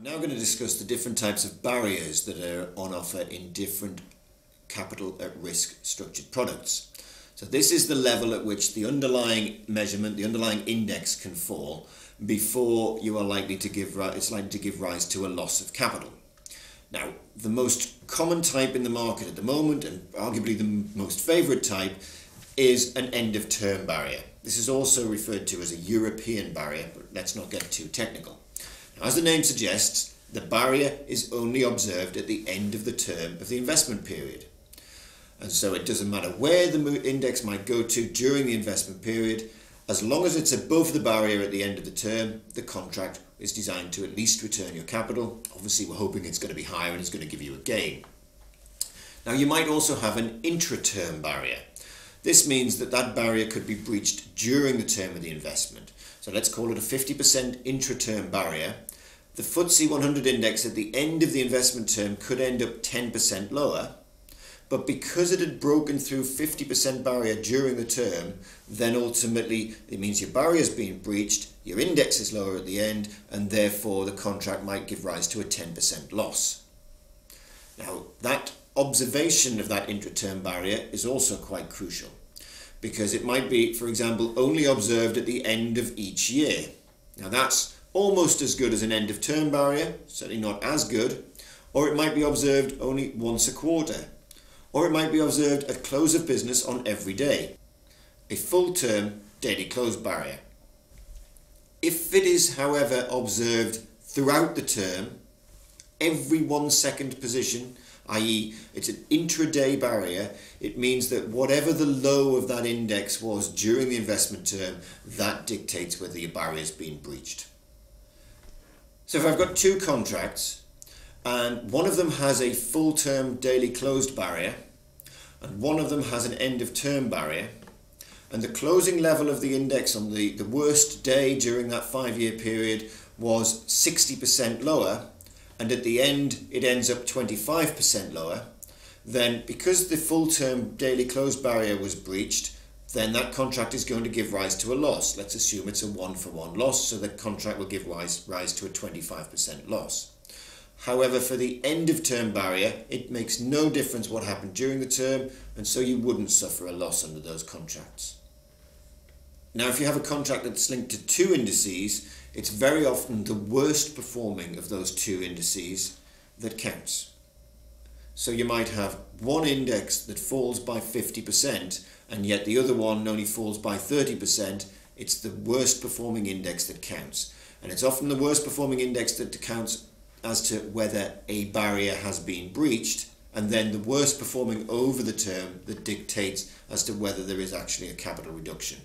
I'm now going to discuss the different types of barriers that are on offer in different capital at risk structured products. So this is the level at which the underlying measurement, the underlying index can fall before you are likely to give rise to a loss of capital. Now, the most common type in the market at the moment, and arguably the most favourite type, is an end of term barrier. This is also referred to as a European barrier, but let's not get too technical. Now, as the name suggests, the barrier is only observed at the end of the term of the investment period. And so it doesn't matter where the index might go to during the investment period, as long as it's above the barrier at the end of the term, the contract is designed to at least return your capital. Obviously, we're hoping it's going to be higher and it's going to give you a gain. Now, you might also have an intra-term barrier. This means that that barrier could be breached during the term of the investment. So let's call it a 50% intra-term barrier. The FTSE 100 index at the end of the investment term could end up 10% lower, but because it had broken through 50% barrier during the term, then ultimately it means your barrier is being breached, your index is lower at the end, and therefore the contract might give rise to a 10% loss. Now, that observation of that intra-term barrier is also quite crucial, because it might be, for example, only observed at the end of each year. Now, that's almost as good as an end of term barrier, certainly not as good, or it might be observed only once a quarter, or it might be observed at close of business on every day, a full term daily close barrier. If it is, however, observed throughout the term, every 1 second position, i.e. it's an intraday barrier, it means that whatever the low of that index was during the investment term, that dictates whether your barrier has been breached. So if I've got two contracts and one of them has a full term daily closed barrier and one of them has an end of term barrier, and the closing level of the index on the worst day during that 5-year period was 60% lower, and at the end it ends up 25% lower, then because the full term daily closed barrier was breached, then that contract is going to give rise to a loss. Let's assume it's a 1-for-1 loss, so the contract will give rise to a 25% loss. However, for the end of term barrier, it makes no difference what happened during the term, and so you wouldn't suffer a loss under those contracts. Now, if you have a contract that's linked to two indices, it's very often the worst performing of those two indices that counts. So you might have one index that falls by 50% and yet the other one only falls by 30%. It's the worst performing index that counts. And it's often the worst performing index that counts as to whether a barrier has been breached, and then the worst performing over the term that dictates as to whether there is actually a capital reduction.